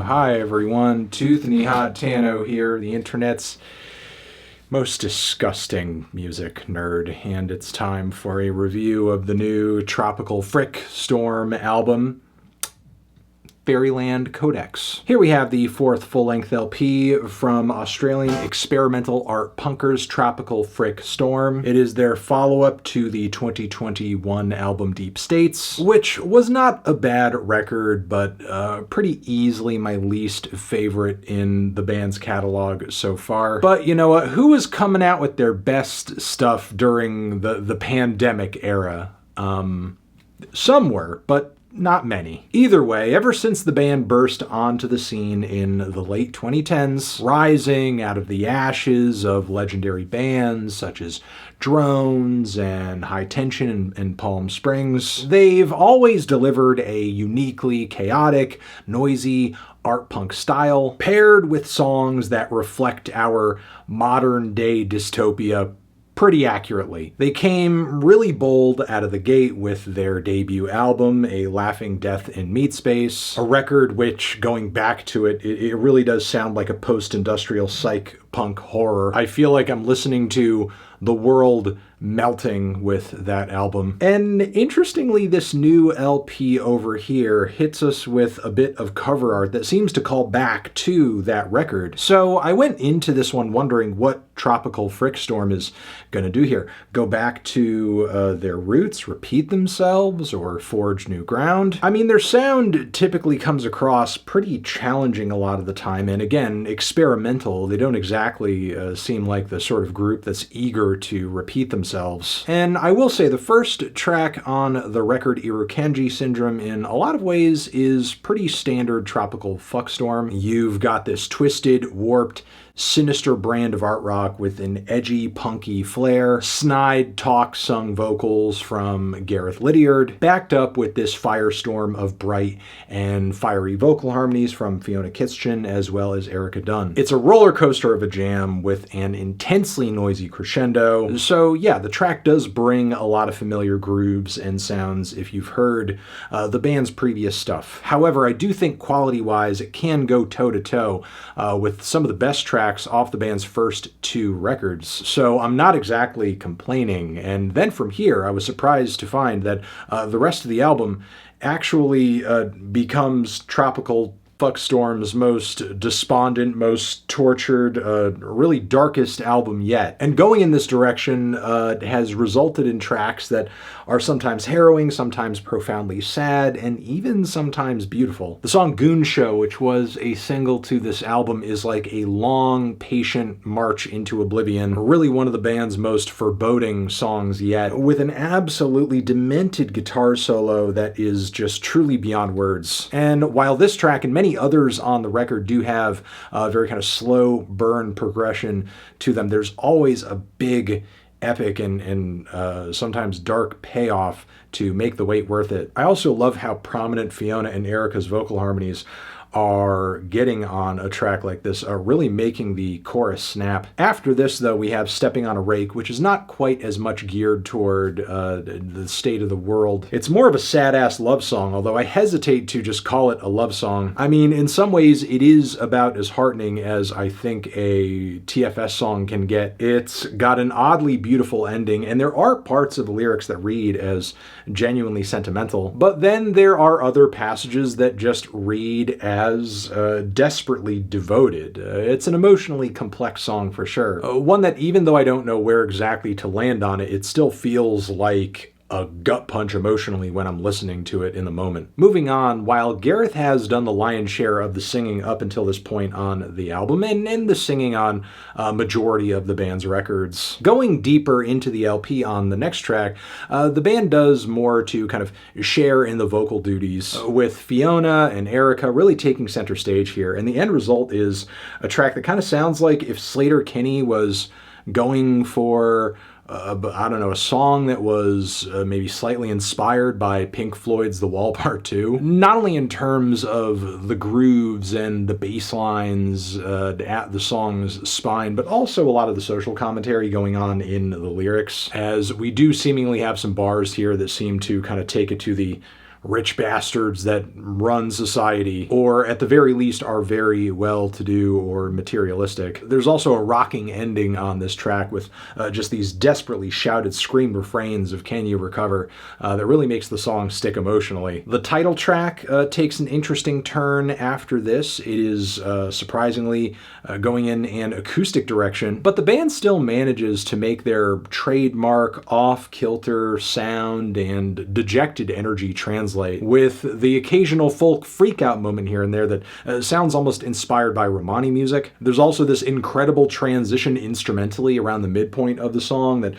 Hi everyone, Tooth and Hot Tano here, the internet's most disgusting music nerd, and it's time for a review of the new Tropical Frick Storm album, Fairyland Codex. Here we have the fourth full-length LP from Australian experimental art punkers Tropical Frick Storm. It is their follow-up to the 2021 album Deep States, which was not a bad record, but pretty easily my least favorite in the band's catalog so far. But you know what? Who was coming out with their best stuff during the pandemic era? Some were, but not many. Either way, ever since the band burst onto the scene in the late 2010s, rising out of the ashes of legendary bands such as Drones and High Tension and Palm Springs, they've always delivered a uniquely chaotic, noisy, art punk style, paired with songs that reflect our modern-day dystopia pretty accurately. They came really bold out of the gate with their debut album, A Laughing Death in Meat Space, a record which, going back to it, it really does sound like a post-industrial psych punk horror. I feel like I'm listening to the world melting with that album. And interestingly, this new LP over here hits us with a bit of cover art that seems to call back to that record. So I went into this one wondering what Tropical Frick Storm is going to do here. Go back to their roots, repeat themselves, or forge new ground? I mean, their sound typically comes across pretty challenging a lot of the time, and again, experimental. They don't exactly seem like the sort of group that's eager to repeat themselves. And I will say the first track on the record, IRUKANDJI Syndrome, in a lot of ways is pretty standard Tropical Fuck Storm. You've got this twisted, warped, sinister brand of art rock with an edgy, punky flair, snide talk-sung vocals from Gareth Lydiard, backed up with this firestorm of bright and fiery vocal harmonies from Fiona Kitchen as well as Erica Dunn. It's a roller coaster of a jam with an intensely noisy crescendo. So yeah, the track does bring a lot of familiar grooves and sounds if you've heard the band's previous stuff. However, I do think quality-wise it can go toe-to-toe with some of the best tracks off the band's first two records, so I'm not exactly complaining. And then from here, I was surprised to find that the rest of the album actually becomes Tropical Fuck Storm's most despondent, most tortured, really darkest album yet. And going in this direction has resulted in tracks that are sometimes harrowing, sometimes profoundly sad, and even sometimes beautiful. The song Goon Show, which was a single to this album, is like a long, patient march into oblivion. Really one of the band's most foreboding songs yet, with an absolutely demented guitar solo that is just truly beyond words. And while this track and many others on the record do have a very kind of slow burn progression to them, there's always a big, epic and sometimes dark payoff to make the wait worth it. I also love how prominent Fiona and Erica's vocal harmonies are getting on a track like this, really making the chorus snap. After this, though, we have Stepping on a Rake, which is not quite as much geared toward the state of the world. It's more of a sad-ass love song, although I hesitate to just call it a love song. I mean, in some ways, it is about as heartening as I think a TFS song can get. It's got an oddly beautiful ending, and there are parts of the lyrics that read as genuinely sentimental, but then there are other passages that just read as desperately devoted. It's an emotionally complex song for sure. One that, even though I don't know where exactly to land on it, it still feels like a gut punch emotionally when I'm listening to it in the moment. Moving on, while Gareth has done the lion's share of the singing up until this point on the album, and the singing on a majority of the band's records, going deeper into the LP on the next track, the band does more to kind of share in the vocal duties, with Fiona and Erica really taking center stage here, and the end result is a track that kind of sounds like if Sleater-Kinney was going for I don't know, a song that was maybe slightly inspired by Pink Floyd's The Wall Part 2. Not only in terms of the grooves and the bass lines at the song's spine, but also a lot of the social commentary going on in the lyrics, as we do seemingly have some bars here that seem to kind of take it to the rich bastards that run society, or at the very least are very well-to-do or materialistic. There's also a rocking ending on this track with just these desperately shouted scream refrains of "Can You Recover" that really makes the song stick emotionally. The title track takes an interesting turn after this. It is surprisingly going in an acoustic direction, but the band still manages to make their trademark off-kilter sound and dejected energy translate, with the occasional folk freak-out moment here and there that sounds almost inspired by Romani music. There's also this incredible transition instrumentally around the midpoint of the song that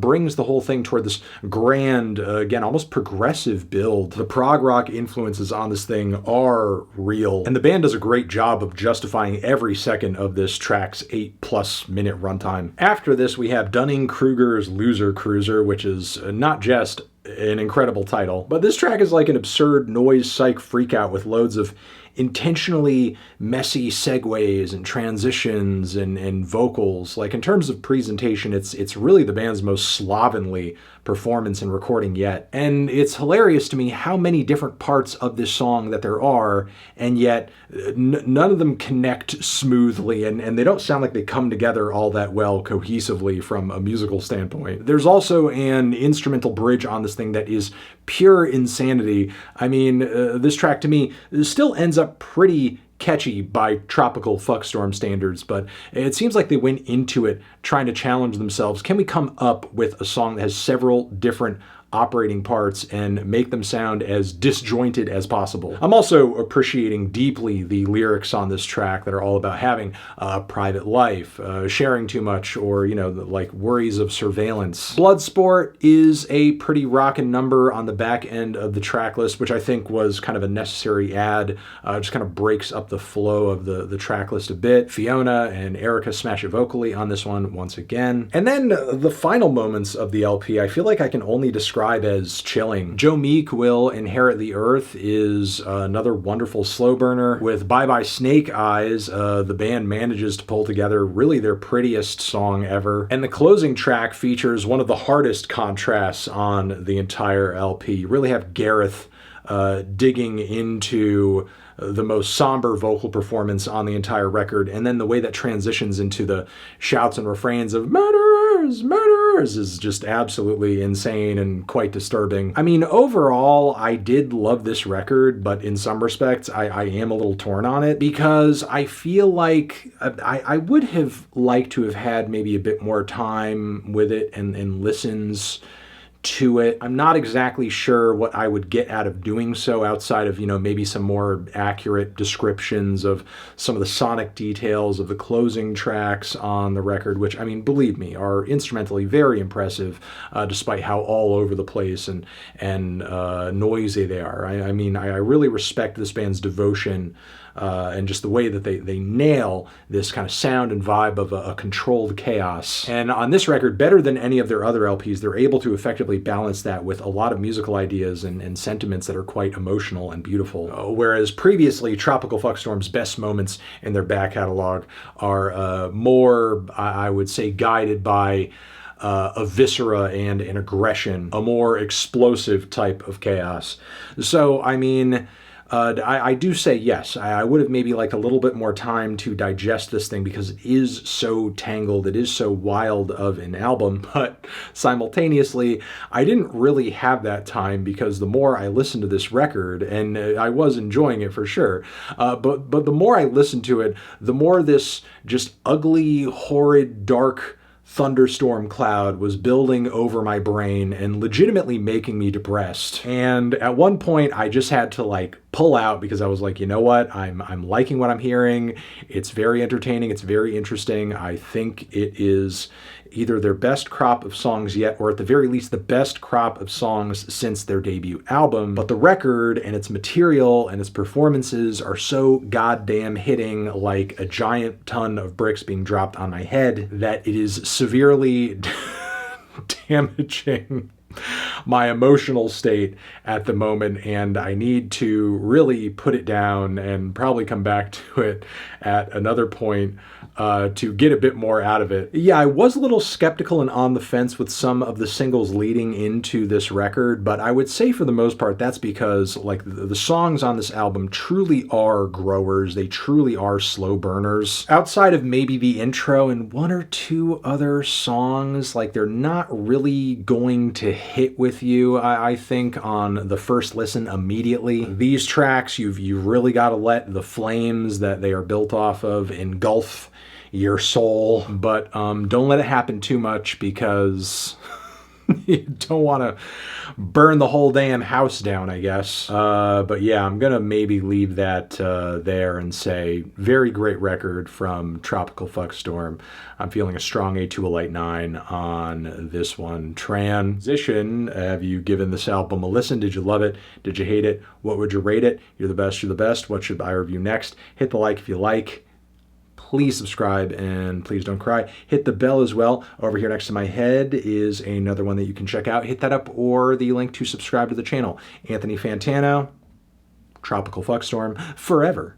brings the whole thing toward this grand, again, almost progressive build. The prog rock influences on this thing are real, and the band does a great job of justifying every second of this track's 8+ minute runtime. After this, we have Dunning-Kruger's Loser Cruiser, which is not just an incredible title, but this track is like an absurd noise psych freakout with loads of intentionally messy segues and transitions and vocals. Like, in terms of presentation, it's really the band's most slovenly performance and recording yet. And it's hilarious to me how many different parts of this song that there are, and yet none of them connect smoothly, and they don't sound like they come together all that well cohesively from a musical standpoint. There's also an instrumental bridge on this thing that is pure insanity. I mean, this track to me still ends up pretty catchy by tropical fuckstorm standards, but it seems like they went into it trying to challenge themselves. Can we come up with a song that has several different operating parts and make them sound as disjointed as possible? I'm also appreciating deeply the lyrics on this track that are all about having a private life, sharing too much, or, like worries of surveillance. Bloodsport is a pretty rockin' number on the back end of the track list, which I think was kind of a necessary add. Just kind of breaks up the flow of the track list a bit. Fiona and Erica smash it vocally on this one once again. And then the final moments of the LP, I feel like I can only describe as chilling. Joe Meek Will Inherit the Earth is another wonderful slow burner. With Bye Bye Snake Eyes, the band manages to pull together really their prettiest song ever. And the closing track features one of the hardest contrasts on the entire LP. You really have Gareth digging into the most somber vocal performance on the entire record, and then the way that transitions into the shouts and refrains of "murderers, murderers" is just absolutely insane and quite disturbing. I mean, overall, I did love this record, but in some respects, I am a little torn on it, because I feel like I would have liked to have had maybe a bit more time with it and listens to it. I'm not exactly sure what I would get out of doing so outside of, maybe some more accurate descriptions of some of the sonic details of the closing tracks on the record, which, I mean, believe me, are instrumentally very impressive, despite how all over the place and noisy they are. I mean, I really respect this band's devotion and just the way that they nail this kind of sound and vibe of a controlled chaos. And on this record, better than any of their other LPs, they're able to effectively balance that with a lot of musical ideas and sentiments that are quite emotional and beautiful. Whereas previously, Tropical Fuckstorm's best moments in their back catalog are more, I would say, guided by a viscera and an aggression, a more explosive type of chaos. So, I mean, I do say yes, I would have maybe liked a little bit more time to digest this thing, because it is so tangled, it is so wild of an album, but simultaneously, I didn't really have that time, because the more I listened to this record, and I was enjoying it for sure, but the more I listened to it, the more this just ugly, horrid, dark thunderstorm cloud was building over my brain and legitimately making me depressed. And at one point, I just had to pull out, because I was like, you know what? I'm liking what I'm hearing. It's very entertaining. It's very interesting. I think it is either their best crop of songs yet, or at the very least, the best crop of songs since their debut album. But the record and its material and its performances are so goddamn hitting, like a giant ton of bricks being dropped on my head, that it is severely damaging my emotional state at the moment, and I need to really put it down and probably come back to it at another point to get a bit more out of it. Yeah, I was a little skeptical and on the fence with some of the singles leading into this record, but I would say for the most part that's because like the songs on this album truly are growers. They truly are slow burners. Outside of maybe the intro and one or two other songs, like they're not really going to hit with you, I think, on the first listen immediately. These tracks, you've really got to let the flames that they are built off of engulf your soul, but don't let it happen too much because you don't want to burn the whole damn house down, I guess. But yeah, I'm gonna maybe leave that there and say very great record from Tropical Fuckstorm. I'm feeling a strong 8 to a light 9 on this one. Transition, have you given this album a listen? Did you love it? Did you hate it? What would you rate it? You're the best, you're the best. What should I review next? Hit the like if you like. Please subscribe and please don't cry. Hit the bell as well. Over here next to my head is another one that you can check out. Hit that up or the link to subscribe to the channel. Anthony Fantano, Tropical Fuckstorm, forever.